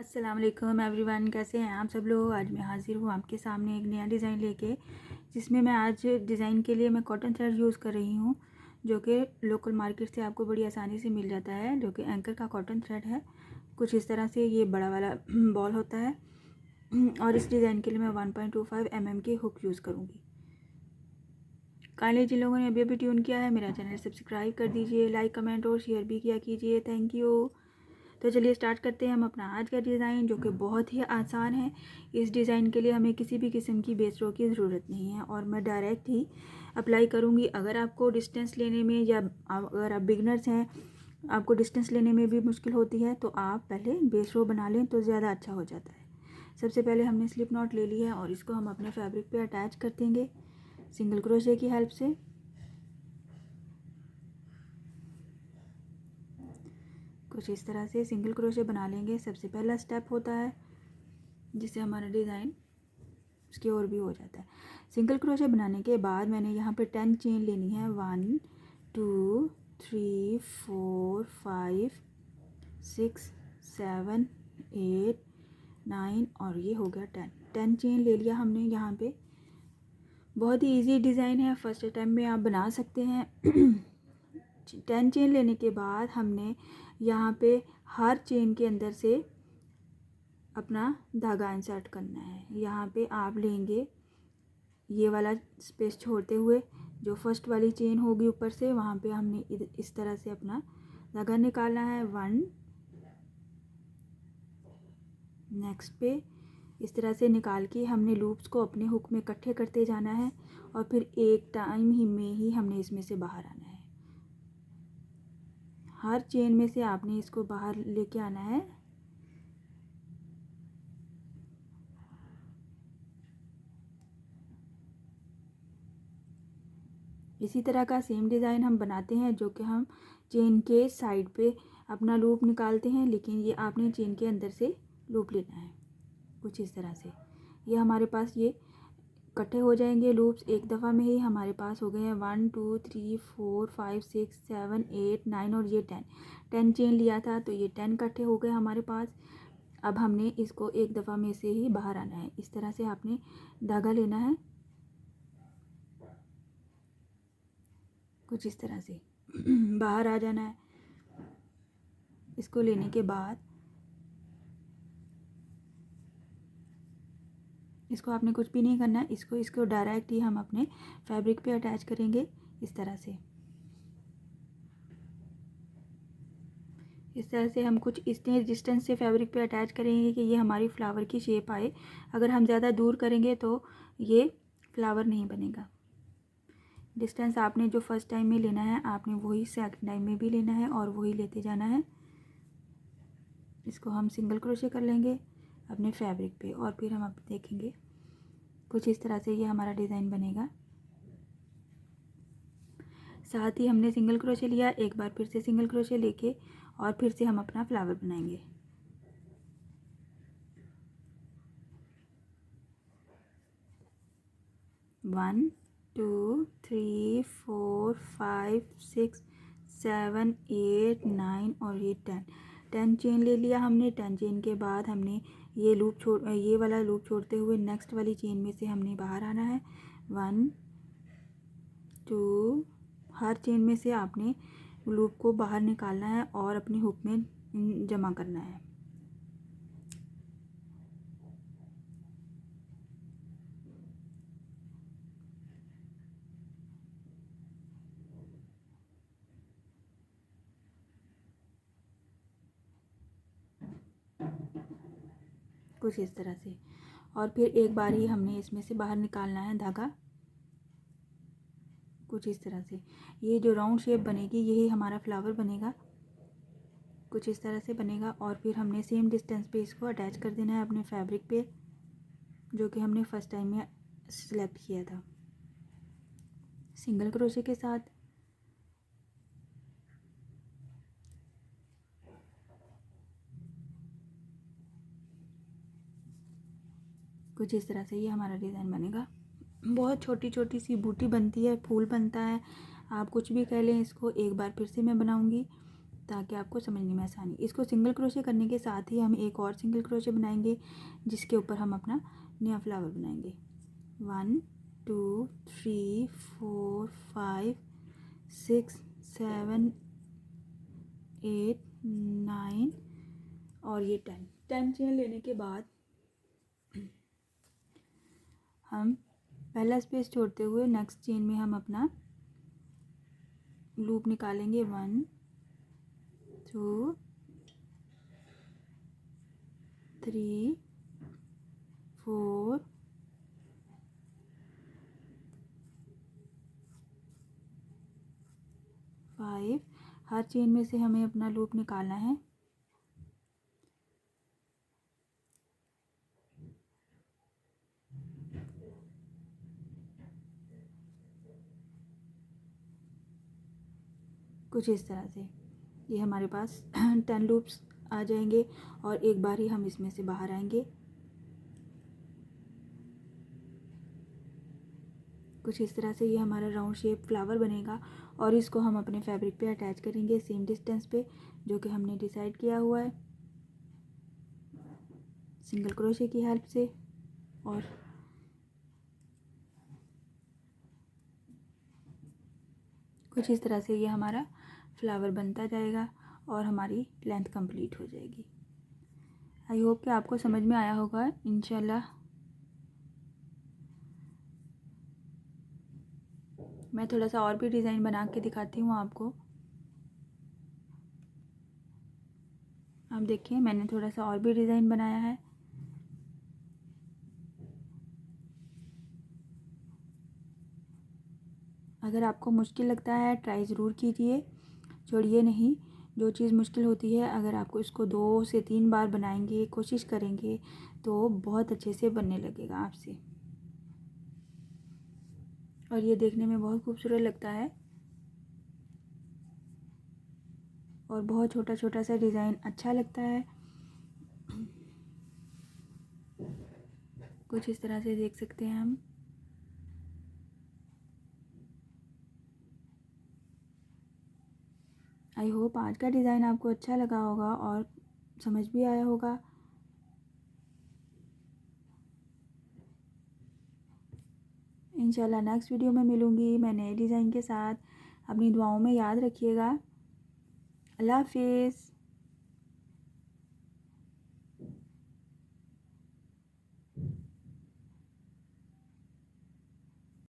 अस्सलाम वालेकुम एवरीवन, कैसे हैं आप सब लोग। आज मैं हाज़िर हूँ आपके सामने एक नया डिज़ाइन लेके, जिसमें मैं आज डिज़ाइन के लिए मैं कॉटन थ्रेड यूज़ कर रही हूँ, जो कि लोकल मार्केट से आपको बड़ी आसानी से मिल जाता है, जो कि एंकर का कॉटन थ्रेड है। कुछ इस तरह से ये बड़ा वाला बॉल होता है और इस डिज़ाइन के लिए मैं 1.25 mm की हुक यूज़ करूँगी। काइंडली जिन लोगों ने अभी ट्यून किया है मेरा चैनल सब्सक्राइब कर दीजिए, लाइक कमेंट और शेयर भी किया कीजिए, थैंक यू। तो चलिए स्टार्ट करते हैं हम अपना आज का डिज़ाइन, जो कि बहुत ही आसान है। इस डिज़ाइन के लिए हमें किसी भी किस्म की बेस रो की ज़रूरत नहीं है और मैं डायरेक्ट ही अप्लाई करूँगी। अगर आपको डिस्टेंस लेने में या अगर आप बिगनर्स हैं, आपको डिस्टेंस लेने में भी मुश्किल होती है, तो आप पहले बेस रो बना लें तो ज़्यादा अच्छा हो जाता है। सबसे पहले हमने स्लिप नॉट ले ली है और इसको हम अपने फैब्रिक पे अटैच कर देंगे सिंगल क्रोशे की हेल्प से। कुछ इस तरह से सिंगल क्रोशे बना लेंगे। सबसे पहला स्टेप होता है जिससे हमारा डिज़ाइन उसकी ओर भी हो जाता है। सिंगल क्रोशे बनाने के बाद मैंने यहाँ पे 10 चेन लेनी है। 1 2 3 4 5 6 7 8 9 और ये हो गया 10 चेन ले लिया हमने यहाँ पे। बहुत ही इजी डिज़ाइन है, फर्स्ट अटैम्प्ट में आप बना सकते हैं। 10 चेन लेने के बाद हमने यहाँ पे हर चेन के अंदर से अपना धागा इंसर्ट करना है। यहाँ पे आप लेंगे ये वाला स्पेस छोड़ते हुए, जो फर्स्ट वाली चेन होगी ऊपर से, वहाँ पे हमने इस तरह से अपना धागा निकालना है। 1 नेक्स्ट पे इस तरह से निकाल के हमने लूप्स को अपने हुक में इकट्ठे करते जाना है और फिर एक टाइम ही में ही हमने इसमें से बाहर आना है। हर चेन में से आपने इसको बाहर लेके आना है। इसी तरह का सेम डिज़ाइन हम बनाते हैं, जो कि हम चेन के साइड पे अपना लूप निकालते हैं, लेकिन ये आपने चेन के अंदर से लूप लेना है। कुछ इस तरह से ये हमारे पास ये इकट्ठे हो जाएंगे लूप्स। एक दफ़ा में ही हमारे पास हो गए हैं 1 2 3 4 5 6 7 8 9 और ये 10 चेन लिया था, तो ये 10 इकट्ठे हो गए हमारे पास। अब हमने इसको एक दफ़ा में से ही बाहर आना है। इस तरह से आपने धागा लेना है, कुछ इस तरह से बाहर आ जाना है। इसको लेने के बाद इसको आपने कुछ भी नहीं करना है, इसको डायरेक्ट ही हम अपने फैब्रिक पे अटैच करेंगे इस तरह से। इस तरह से हम कुछ इतने डिस्टेंस से फैब्रिक पे अटैच करेंगे कि ये हमारी फ्लावर की शेप आए। अगर हम ज़्यादा दूर करेंगे तो ये फ्लावर नहीं बनेगा। डिस्टेंस आपने जो फर्स्ट टाइम में लेना है, आपने वही सेकंड टाइम में भी लेना है और वही लेते जाना है। इसको हम सिंगल क्रोशे कर लेंगे अपने फैब्रिक पे और फिर हम अब देखेंगे कुछ इस तरह से ये हमारा डिज़ाइन बनेगा। साथ ही हमने सिंगल क्रोशे लिया, एक बार फिर से सिंगल क्रोशे लेके और फिर से हम अपना फ्लावर बनाएंगे। वन 2 3 4 5 6 7 8 9 और ये 10 चेन ले लिया हमने। 10 चेन के बाद हमने ये वाला लूप छोड़ते हुए नेक्स्ट वाली चेन में से हमने बाहर आना है। 1 2 हर चेन में से आपने लूप को बाहर निकालना है और अपनी हुक में जमा करना है। कुछ इस तरह से और फिर एक बार ही हमने इसमें से बाहर निकालना है धागा। कुछ इस तरह से ये जो राउंड शेप बनेगी यही हमारा फ्लावर बनेगा। कुछ इस तरह से बनेगा और फिर हमने सेम डिस्टेंस पे इसको अटैच कर देना है अपने फैब्रिक पे, जो कि हमने फर्स्ट टाइम में सिलेक्ट किया था सिंगल क्रोशे के साथ। कुछ इस तरह से ये हमारा डिज़ाइन बनेगा। बहुत छोटी छोटी सी बूटी बनती है, फूल बनता है, आप कुछ भी कह लें इसको। एक बार फिर से मैं बनाऊंगी ताकि आपको समझने में आसानी। इसको सिंगल क्रोशे करने के साथ ही हम एक और सिंगल क्रोशे बनाएंगे जिसके ऊपर हम अपना नया फ्लावर बनाएंगे। 1 2 3 4 5 6 7 8 9 और ये 10 चेन लेने के बाद हम पहला स्पेस छोड़ते हुए नेक्स्ट चेन में हम अपना लूप निकालेंगे। 1 2 3 4 5। हर चेन में से हमें अपना लूप निकालना है। कुछ इस तरह से ये हमारे पास 10 लूप्स आ जाएंगे और एक बार ही हम इसमें से बाहर आएंगे। कुछ इस तरह से ये हमारा राउंड शेप फ्लावर बनेगा और इसको हम अपने फैब्रिक पे अटैच करेंगे सेम डिस्टेंस पे जो कि हमने डिसाइड किया हुआ है सिंगल क्रोशे की हेल्प से। और कुछ इस तरह से ये हमारा फ्लावर बनता जाएगा और हमारी लेंथ कंप्लीट हो जाएगी। आई होप कि आपको समझ में आया होगा इंशाल्लाह। मैं थोड़ा सा और भी डिज़ाइन बना के दिखाती हूँ आपको। आप देखिए मैंने थोड़ा सा और भी डिज़ाइन बनाया है। अगर आपको मुश्किल लगता है ट्राई ज़रूर कीजिए, छोड़िए नहीं। जो चीज़ मुश्किल होती है अगर आपको इसको 2 से 3 बार बनाएंगे, कोशिश करेंगे तो बहुत अच्छे से बनने लगेगा आपसे और ये देखने में बहुत खूबसूरत लगता है और बहुत छोटा छोटा सा डिज़ाइन अच्छा लगता है। कुछ इस तरह से देख सकते हैं हम। आई होप आज का डिज़ाइन आपको अच्छा लगा होगा और समझ भी आया होगा। इंशाल्लाह नेक्स्ट वीडियो में मिलूँगी मैं नए डिज़ाइन के साथ। अपनी दुआओं में याद रखिएगा। अल्लाह हाफिज़।